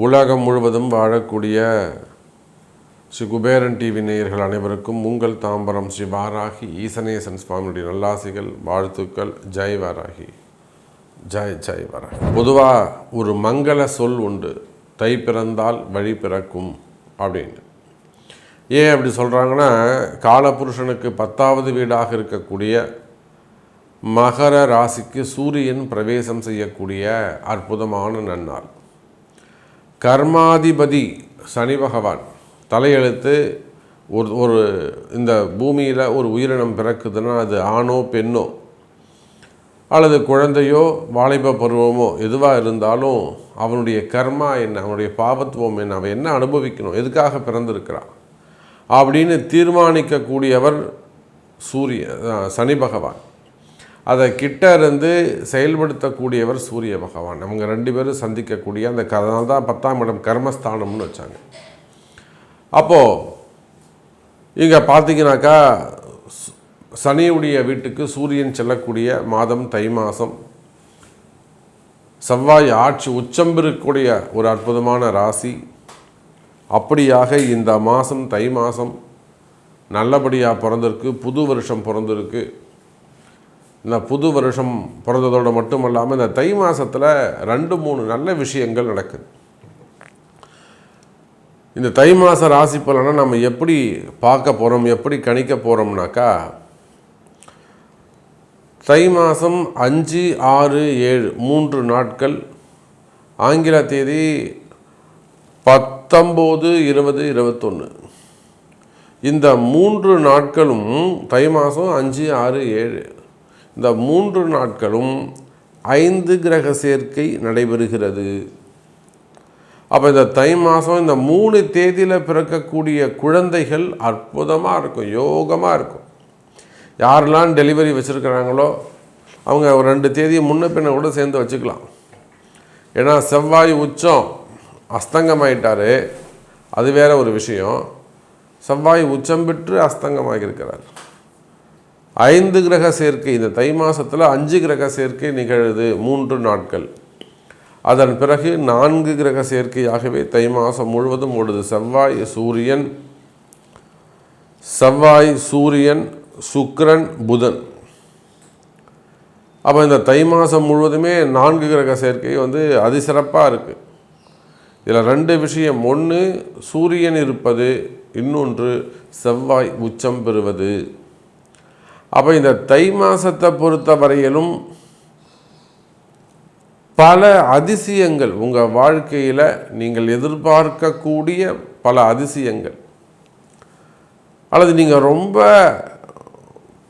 உலகம் முழுவதும் வாழக்கூடிய ஸ்ரீ குபேரன் டிவி நேயர்கள் அனைவருக்கும் உங்கள் தாம்பரம் ஸ்ரீ வாராகி ஈசனேசன் சுவாமியுடைய நல்லாசிகள், வாழ்த்துக்கள். ஜெய் வாராகி, ஜெய் ஜெய் வாராகி. பொதுவாக ஒரு மங்கள சொல் உண்டு, தை பிறந்தால் வழி பிறக்கும் அப்படின்னு. ஏன் அப்படி சொல்கிறாங்கன்னா, காலபுருஷனுக்கு 10வது வீடாக இருக்கக்கூடிய மகர ராசிக்கு சூரியன் பிரவேசம் செய்யக்கூடிய அற்புதமான நன்னாள். கர்மாதிபதி சனி பகவான் தலையெழுத்து ஒரு இந்த பூமியில் ஒரு உயிரினம் பிறக்குதுன்னா அது ஆணோ பெண்ணோ அல்லது குழந்தையோ வாலிப பருவமோ எதுவாக இருந்தாலும் அவனுடைய கர்மா என்ன, அவனுடைய பாவத்துவம் என்ன, அவன் என்ன அனுபவிக்கணும், எதுக்காக பிறந்திருக்கிறான் அப்படின்னு தீர்மானிக்கக்கூடியவர் சனி பகவான். அதை கிட்ட இருந்து செயல்படுத்தக்கூடியவர் சூரிய பகவான். அவங்க 2 பேரும் சந்திக்கக்கூடிய அந்த அதனால தான் 10ஆம் இடம் கர்மஸ்தானம்னு வச்சாங்க. அப்போது இங்கே பார்த்தீங்கன்னாக்கா சனியுடைய வீட்டுக்கு சூரியன் செல்லக்கூடிய மாதம் தை மாதம். செவ்வாய் ஆட்சி உச்சம் இருக்கக்கூடிய ஒரு அற்புதமான ராசி. அப்படியாக இந்த மாதம் தை மாதம் நல்லபடியாக பிறந்திருக்கு, புது வருஷம் பிறந்திருக்கு. இந்த புது வருஷம் பிறந்ததோடு மட்டும் இல்லாமல் இந்த தை மாதத்தில் 2-3 நல்ல விஷயங்கள் நடக்குது. இந்த தை மாத ராசி பலனை நம்ம எப்படி பார்க்க போகிறோம், எப்படி கணிக்க போகிறோம்னாக்கா, தை மாதம் 5, 6, 7 3 நாட்கள், ஆங்கில தேதி 19, 20, 21. இந்த 3 நாட்களும் தை மாதம் 5, 6, 7 இந்த 3 நாட்களும் 5 கிரக சேர்க்கை நடைபெறுகிறது. அப்போ இந்த தை மாதம் இந்த 3 தேதியில் பிறக்கக்கூடிய குழந்தைகள் அற்புதமாக இருக்கும், யோகமாக இருக்கும். யாரெல்லாம் டெலிவரி வச்சுருக்கிறாங்களோ அவங்க ஒரு 2 தேதியை முன்ன பின்ன கூட சேர்ந்து வச்சுக்கலாம். ஏன்னா செவ்வாய் உச்சம் அஸ்தங்கமாயிட்டார், அது வேற ஒரு விஷயம். செவ்வாய் உச்சம் பெற்று அஸ்தங்கமாகியிருக்கிறார். 5 கிரக சேர்க்கை இந்த தை மாதத்தில் 5 கிரக சேர்க்கை நிகழுது 3 நாட்கள். அதன் பிறகு 4 கிரக சேர்க்கையாகவே தை மாதம் முழுவதும் ஓடுது. செவ்வாய் சூரியன் சுக்கிரன் புதன். அப்போ இந்த தை மாதம் முழுவதுமே 4 கிரக சேர்க்கை அதிசிறப்பாக இருக்குது. இதில் 2 விஷயம், ஒன்று சூரியன் இருப்பது, இன்னொன்று செவ்வாய் உச்சம் பெறுவது. அப்போ இந்த தை மாதத்தை பொறுத்த வரையிலும் பல அதிசயங்கள் உங்கள் வாழ்க்கையில் நீங்கள் எதிர்பார்க்கக்கூடிய பல அதிசயங்கள், அல்லது நீங்கள் ரொம்ப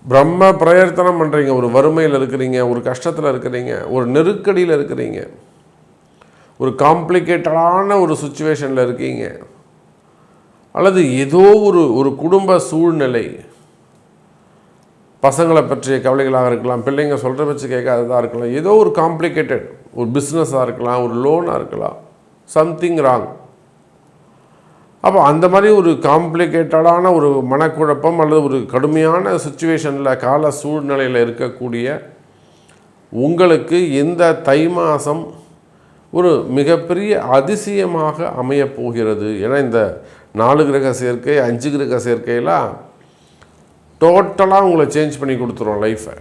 பிரம்ம பிரயத்தனம் பண்ணுறீங்க, ஒரு வறுமையில் இருக்கிறீங்க, ஒரு கஷ்டத்தில் இருக்கிறீங்க, ஒரு நெருக்கடியில் இருக்கிறீங்க, ஒரு காம்ப்ளிகேட்டடான ஒரு சுச்சுவேஷனில் இருக்கீங்க, அல்லது ஏதோ ஒரு குடும்ப சூழ்நிலை, பசங்களை பற்றிய கவலைகளாக இருக்கலாம், பிள்ளைங்க சொல்கிற வச்சு கேட்காததாக இருக்கலாம், ஏதோ ஒரு காம்ப்ளிகேட்டட் ஒரு பிஸ்னஸாக இருக்கலாம், ஒரு லோனாக இருக்கலாம், சம்திங் ராங். அப்போ அந்த மாதிரி ஒரு காம்ப்ளிகேட்டடான ஒரு மனக்குழப்பம் அல்லது ஒரு கடுமையான சுச்சுவேஷனில் கால சூழ்நிலையில் இருக்கக்கூடிய உங்களுக்கு இந்த தை மாதம் ஒரு மிகப்பெரிய அதிசயமாக அமையப்போகிறது. ஏன்னா இந்த 4 கிரக சேர்க்கை 5 கிரக சேர்க்கையெல்லாம் டோட்டலாக உங்களை சேஞ்ச் பண்ணி கொடுத்துரும் லைஃப்பை.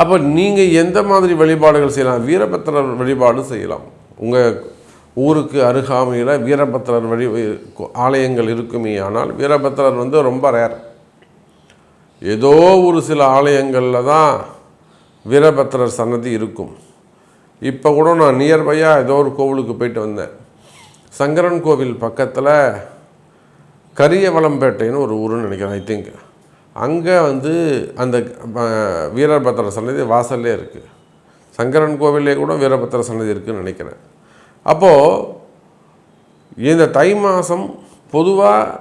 அப்போ நீங்கள் எந்த மாதிரி வழிபாடுகள் செய்யலாம்? வீரபத்திரர் வழிபாடு செய்யலாம். உங்கள் ஊருக்கு அருகாமையில் வீரபத்திரர் ஆலயங்கள் இருக்குமே. ஆனால் வீரபத்திரர் ரொம்ப ரேர். ஏதோ ஒரு சில ஆலயங்களில் தான் வீரபத்திரர் சன்னதி இருக்கும். இப்போ கூட நான் நியர்பையாக ஏதோ ஒரு கோவிலுக்கு போயிட்டு வந்தேன். சங்கரன் கோவில் பக்கத்தில் கரியவளம்பேட்டைன்னு ஒரு ஊருன்னு நினைக்கிறேன், ஐ திங்க். அங்கே அந்த வீரபத்திர சன்னதி வாசல்லே இருக்குது. சங்கரன் கோவிலே கூட வீரபத்திர சன்னதி இருக்குதுன்னு நினைக்கிறேன். அப்போது இந்த தை மாதம் பொதுவாக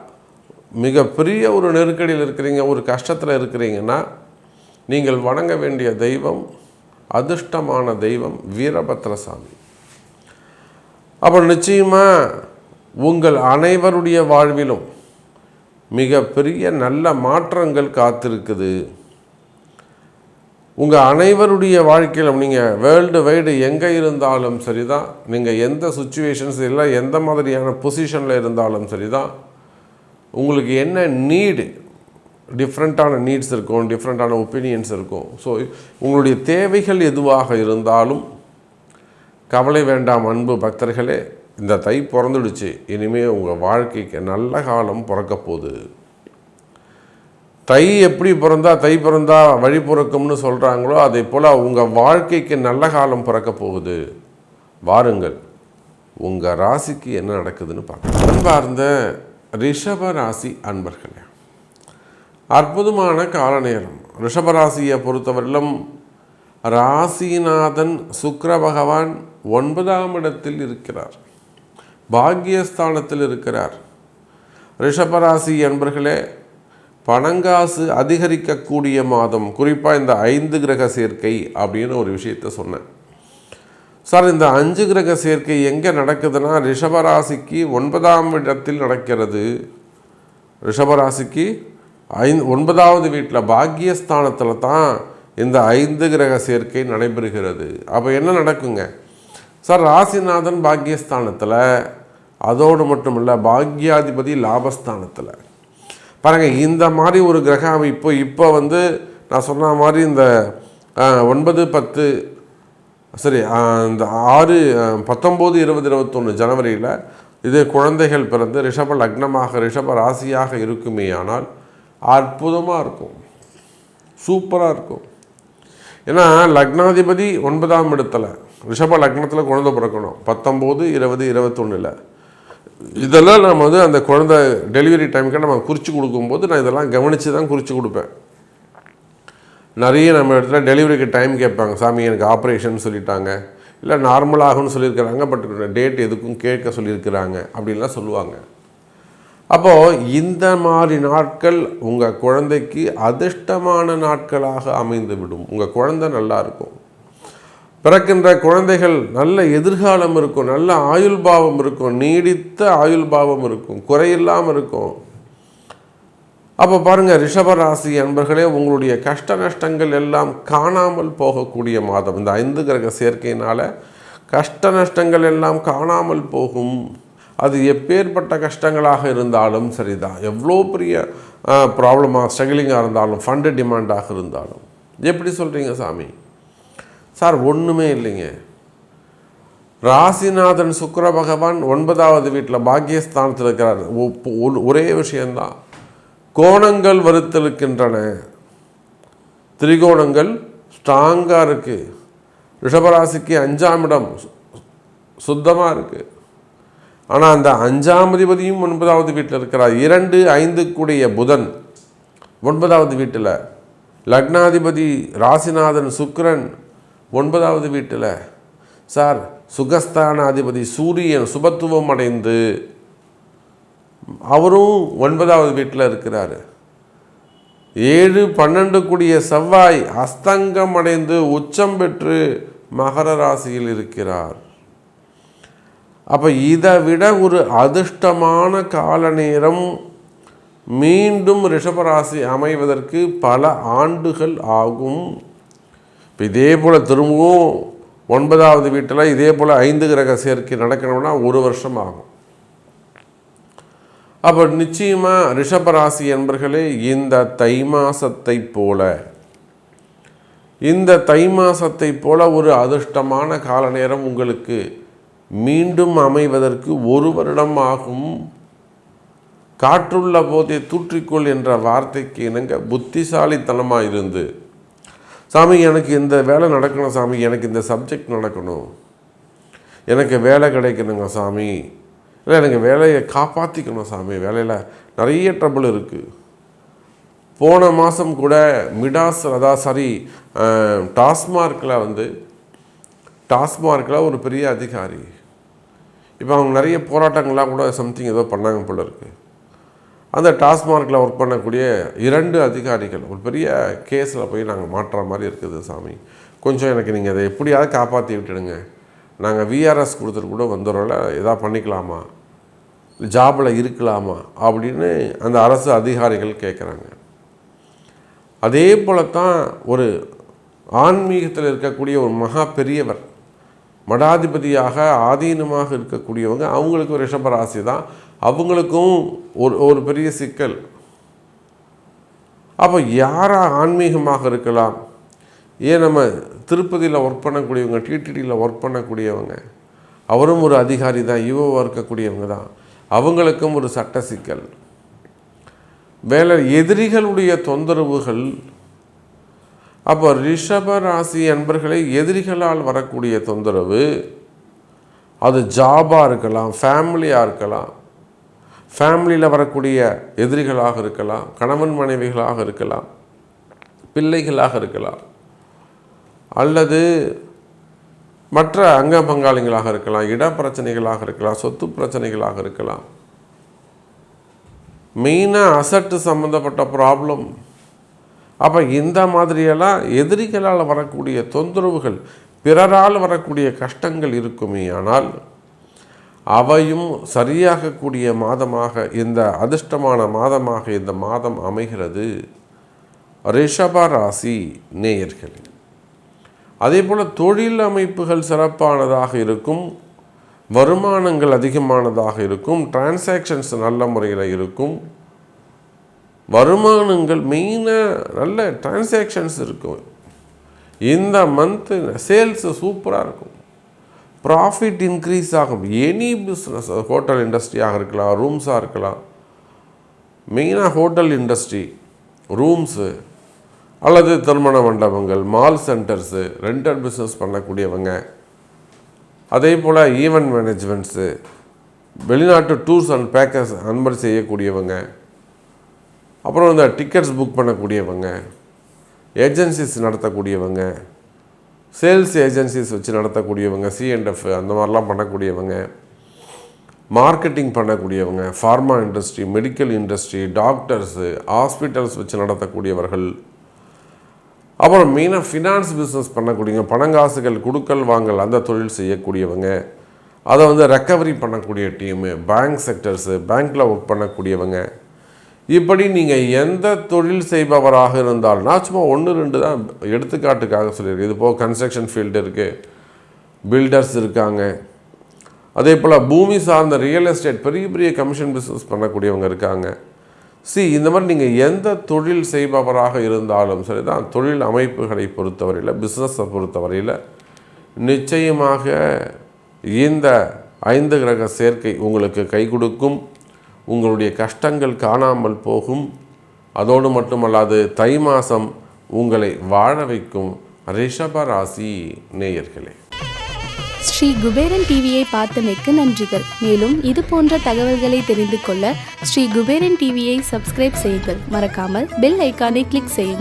மிகப்பெரிய ஒரு நெருக்கடியில் இருக்கிறீங்க, ஒரு கஷ்டத்தில் இருக்கிறீங்கன்னா நீங்கள் வணங்க வேண்டிய தெய்வம், அதிர்ஷ்டமான தெய்வம் வீரபத்திர சாமி. அப்புறம் நிச்சயமாக உங்கள் அனைவருடைய வாழ்விலும் மிகப்பெரிய நல்ல மாற்றங்கள் காத்திருக்குது. உங்கள் அனைவருடைய வாழ்க்கையிலும் நீங்கள் வேர்ல்டு வைடு எங்கே இருந்தாலும் சரி தான், நீங்கள் எந்த சுச்சுவேஷன்ஸ் இல்லை எந்த மாதிரியான பொசிஷனில் இருந்தாலும் சரி தான், உங்களுக்கு என்ன நீடு, டிஃப்ரெண்ட்டான நீட்ஸ் இருக்கும், டிஃப்ரெண்ட்டான ஒப்பீனியன்ஸ் இருக்கும். ஸோ உங்களுடைய தேவைகள் எதுவாக இருந்தாலும் கவலை வேண்டாம் அன்பு பக்தர்களே. இந்த தை பிறந்துடுச்சு, இனிமேல் உங்கள் வாழ்க்கைக்கு நல்ல காலம் பிறக்க போகுது. தை எப்படி பிறந்தா தை பிறந்தா வழி பிறக்கும்னு சொல்கிறாங்களோ அதே போல் உங்கள் வாழ்க்கைக்கு நல்ல காலம் பிறக்க போகுது. வாருங்கள், உங்கள் ராசிக்கு என்ன நடக்குதுன்னு பார்க்கலாம். அன்பார்ந்த ரிஷப ராசி அன்பர்களே, அற்புதமான கால நேரம். ரிஷபராசியை பொறுத்தவரையிலும் ராசிநாதன் சுக்கிர பகவான் 9ஆம் இடத்தில் இருக்கிறார், பாக்கியஸ்தானத்தில் இருக்கிறார். ரிஷபராசி அன்பர்களே, பணங்காசு அதிகரிக்கக்கூடிய மாதம். குறிப்பாக இந்த 5 கிரக சேர்க்கை அப்படின்னு ஒரு விஷயத்த சொன்னேன் சார். இந்த 5 கிரக சேர்க்கை எங்கே நடக்குதுன்னா ரிஷபராசிக்கு 9ஆம் இடத்தில் நடக்கிறது. ரிஷபராசிக்கு 9வது வீட்டில் பாக்கியஸ்தானத்தில் தான் இந்த 5 கிரக சேர்க்கை நடைபெறுகிறது. அப்போ என்ன நடக்குங்க சார்? ராசிநாதன் பாக்கியஸ்தானத்தில், அதோடு மட்டும் இல்லை பாக்யாதிபதி லாபஸ்தானத்தில். பாருங்கள், இந்த மாதிரி ஒரு கிரக அமைப்பு இப்போ நான் சொன்ன மாதிரி இந்த 9, 10 சரி இந்த 6, 19, 20, 21 ஜனவரியில் இது குழந்தைகள் பிறந்து ரிஷப லக்னமாக ரிஷப ராசியாக இருக்குமே ஆனால் அற்புதமாக இருக்கும், சூப்பராக இருக்கும். ஏன்னா லக்னாதிபதி 9ஆம் இடத்துல ரிஷப லக்னத்தில் குழந்தை பிறக்கணும். 19, 20, 21 இதெல்லாம் நம்ம அந்த குழந்தை டெலிவரி டைமுக்கு நம்ம குறித்து கொடுக்கும்போது நான் இதெல்லாம் கவனித்து தான் குறித்து கொடுப்பேன். நிறைய நம்ம இடத்துல டெலிவரிக்கு டைம் கேட்பாங்க. சாமி எனக்கு ஆப்ரேஷன் சொல்லிட்டாங்க, இல்லை நார்மலாகும்னு சொல்லியிருக்கிறாங்க, பட் டேட் எதுக்கும் கேட்க சொல்லியிருக்கிறாங்க அப்படின்லாம் சொல்லுவாங்க. அப்போது இந்த மாதிரி நாட்கள் உங்கள் குழந்தைக்கு அதிர்ஷ்டமான நாட்களாக அமைந்து விடும். உங்கள் குழந்தை நல்லா இருக்கும், பிறக்கின்ற குழந்தைகள் நல்ல எதிர்காலம் இருக்கும், நல்ல ஆயுள் பாவம் இருக்கும், நீடித்த ஆயுள் பாவம் இருக்கும், குறையில்லாமல் இருக்கும். அப்போ பாருங்கள் ரிஷபராசி அன்பர்களே, உங்களுடைய கஷ்ட நஷ்டங்கள் எல்லாம் காணாமல் போகக்கூடிய மாதம். இந்த 5 கிரக சேர்க்கையினால் கஷ்ட நஷ்டங்கள் எல்லாம் காணாமல் போகும். அது எப்பேற்பட்ட கஷ்டங்களாக இருந்தாலும் சரிதான், எவ்வளோ பெரிய ப்ராப்ளமாக ஸ்ட்ரகிளிங்காக இருந்தாலும், ஃபண்டு டிமாண்டாக இருந்தாலும். எப்படி சொல்கிறீங்க சாமி? சார் ஒன்றுமே இல்லைங்க. ராசிநாதன் சுக்கிர பகவான் 9வது வீட்டில் பாக்கியஸ்தானத்தில் இருக்கிறார். ஒரே விஷயந்தான், கோணங்கள் வறுத்திருக்கின்றன, திரிகோணங்கள் ஸ்ட்ராங்காக இருக்குது. ரிஷபராசிக்கு 5ஆம் இடம் சுத்தமாக இருக்குது. ஆனால் அந்த 5ஆம் அதிபதியும் 9வது வீட்டில் இருக்கிறார். 2, 5 கூடிய புதன் 9வது வீட்டில், லக்னாதிபதி ராசிநாதன் சுக்கிரன் 9வது வீட்டில். சார் சுகஸ்தான அதிபதி சூரியன் சுபத்துவம் அடைந்து அவரும் 9வது வீட்டில் இருக்கிறார். 7, 12 கூடிய செவ்வாய் அஸ்தங்கம் அடைந்து உச்சம் பெற்று மகர ராசியில் இருக்கிறார். அப்போ இதை விட ஒரு அதிர்ஷ்டமான கால நேரம் மீண்டும் ரிஷபராசி அமைவதற்கு பல ஆண்டுகள் ஆகும். இப்போ இதே போல் திரும்பவும் 9வது வீட்டில் இதே போல் 5 கிரக சேர்க்கை நடக்கணும்னா 1 வருஷம் ஆகும். அப்போ நிச்சயமாக ரிஷபராசி என்பர்களே, இந்த தை மாதத்தை போல ஒரு அதிர்ஷ்டமான கால நேரம் உங்களுக்கு மீண்டும் அமைவதற்கு 1 வருடம் ஆகும். காற்றுள்ள போதே தூற்றிக்கொள் என்ற வார்த்தைக்கு இணங்க புத்திசாலித்தனமாக இருந்து, சாமி எனக்கு இந்த வேலை நடக்கணும், சாமி எனக்கு இந்த சப்ஜெக்ட் நடக்கணும், எனக்கு வேலை கிடைக்கணுங்க சாமி, இல்லை எனக்கு வேலையை காப்பாற்றிக்கணும் சாமி, வேலையில் நிறைய ட்ரபிள் இருக்குது. போன மாதம் கூட டாஸ்மார்க்கில் ஒரு பெரிய அதிகாரி, இப்போ அவங்க நிறைய போராட்டங்கள்லாம் கூட சம்திங் ஏதோ பண்ணாங்க போல இருக்குது. அந்த டாஸ்மார்க்கில் ஒர்க் பண்ணக்கூடிய 2 அதிகாரிகள் ஒரு பெரிய கேஸில் போய் நாங்கள் மாட்டுற மாதிரி இருக்குது சாமி, கொஞ்சம் எனக்கு நீங்கள் அதை எப்படியாவது காப்பாற்றி விட்டுடுங்க, நாங்கள் விஆர்எஸ் கொடுத்துட்டு கூட வந்துடுறோம்ல, எதாவது பண்ணிக்கலாமா, ஜாபில் இருக்கலாமா அப்படின்னு அந்த அரசு அதிகாரிகள் கேட்குறாங்க. அதே போல தான் ஒரு ஆன்மீகத்தில் இருக்கக்கூடிய ஒரு மகா பெரியவர், மடாதிபதியாக ஆதீனமாக இருக்கக்கூடியவங்க, அவங்களுக்கு ஒரு ரிஷபராசி தான். அவங்களுக்கும் ஒரு பெரிய சிக்கல். அப்போ யாரா ஆன்மீகமாக இருக்கலாம்? ஏன் நம்ம திருப்பதியில் ஒர்க் பண்ணக்கூடியவங்க, டிடிடியில் ஒர்க் பண்ணக்கூடியவங்க, அவரும் ஒரு அதிகாரி தான், ஈவோவாக இருக்கக்கூடியவங்க தான், அவங்களுக்கும் ஒரு சட்ட சிக்கல். வேலை எதிரிகளுடைய தொந்தரவுகள். அப்போ ரிஷப ராசி அன்பர்களை எதிரிகளால் வரக்கூடிய தொந்தரவு, அது ஜாபாக இருக்கலாம், ஃபேமிலியாக இருக்கலாம், ஃபேமிலியில் வரக்கூடிய எதிரிகளாக இருக்கலாம், கணவன் மனைவிகளாக இருக்கலாம், பிள்ளைகளாக இருக்கலாம், அல்லது மற்ற அங்க பங்காளிகளாக இருக்கலாம், இட பிரச்சனைகளாக இருக்கலாம், சொத்து பிரச்சனைகளாக இருக்கலாம், மெயினாக அசட்டு சம்மந்தப்பட்ட ப்ராப்ளம். அப்போ இந்த மாதிரியெல்லாம் எதிரிகளால் வரக்கூடிய தொந்தரவுகள், பிறரால் வரக்கூடிய கஷ்டங்கள் இருக்குமே. ஆனால் அவையும் சரியாகக்கூடிய மாதமாக, இந்த அதிர்ஷ்டமான மாதமாக இந்த மாதம் அமைகிறது ரிஷப ராசி நேயர்கள். அதே போல் தொழில் அமைப்புகள் சிறப்பானதாக இருக்கும், வருமானங்கள் அதிகமானதாக இருக்கும், டிரான்சாக்ஷன்ஸ் நல்ல முறையில் இருக்கும், வருமானங்கள் மெயினாக நல்ல டிரான்சாக்ஷன்ஸ் இருக்கும். இந்த மந்த்து சேல்ஸு சூப்பராக இருக்கும், ப்ராஃபிட் இன்க்ரீஸ் ஆகும். எனி பிஸ்னஸ், ஹோட்டல் இண்டஸ்ட்ரியாக இருக்கலாம், ரூம்ஸாக இருக்கலாம், மெயினாக ஹோட்டல் இண்டஸ்ட்ரி, ரூம்ஸு, அல்லது திருமண மண்டபங்கள், மால் சென்டர்ஸு, ரெண்டல் பிஸ்னஸ் பண்ணக்கூடியவங்க, அதே போல் ஈவெண்ட் மேனேஜ்மெண்ட்ஸு, வெளிநாட்டு டூர்ஸ் அண்ட் பேக்கேஜ் அன்பர் செய்யக்கூடியவங்க, அப்புறம் இந்த டிக்கெட்ஸ் புக் பண்ணக்கூடியவங்க, ஏஜென்சிஸ் நடத்தக்கூடியவங்க, சேல்ஸ் ஏஜென்சிஸ் வச்சு நடத்தக்கூடியவங்க, C&F அந்த மாதிரிலாம் பண்ணக்கூடியவங்க, மார்க்கெட்டிங் பண்ணக்கூடியவங்க, pharma industry, medical industry, doctors, hospitals வச்சு நடத்தக்கூடியவர்கள், அப்புறம் மெயினாக ஃபினான்ஸ் பிஸ்னஸ் பண்ணக்கூடியவங்க, பணங்காசுகள் கொடுக்கல் வாங்கல் அந்த தொழில் செய்யக்கூடியவங்க, அதை ரெக்கவரி பண்ணக்கூடிய டீமு, பேங்க் செக்டர்ஸு, பேங்க்கில் ஒர்க் பண்ணக்கூடியவங்க, இப்படி நீங்கள் எந்த தொழில் செய்பவராக இருந்தாலும், நான் சும்மா 1-2 தான் எடுத்துக்காட்டுக்காக சொல்லியிருக்கேன். இது போக கன்ஸ்ட்ரக்ஷன் ஃபீல்டு இருக்குது, பில்டர்ஸ் இருக்காங்க, அதே போல் பூமி சார்ந்த ரியல் எஸ்டேட் பெரிய பெரிய கமிஷன் பிஸ்னஸ் பண்ணக்கூடியவங்க இருக்காங்க. இந்த மாதிரி நீங்கள் எந்த தொழில் செய்பவராக இருந்தாலும் சரி தான், தொழில் அமைப்புகளை பொறுத்தவரையில், பிஸ்னஸை பொறுத்தவரையில் நிச்சயமாக இந்த 5 கிரக சேர்க்கை உங்களுக்கு கை கொடுக்கும். உங்களுடைய கஷ்டங்கள் காணாமல் போகும். அதோடு மட்டுமல்லாது தை மாதம் உங்களை வாழ வைக்கும் ரிஷப ராசி நேயர்களே. ஸ்ரீ குபேரன் டிவியை பார்த்தமைக்கு நன்றிகள். மேலும் இது போன்ற தகவல்களை தெரிந்து கொள்ள ஸ்ரீ குபேரன் டிவியை சப்ஸ்கிரைப் செய்யுங்கள். மறக்காமல் பெல் ஐக்கானை கிளிக் செய்யுங்கள்.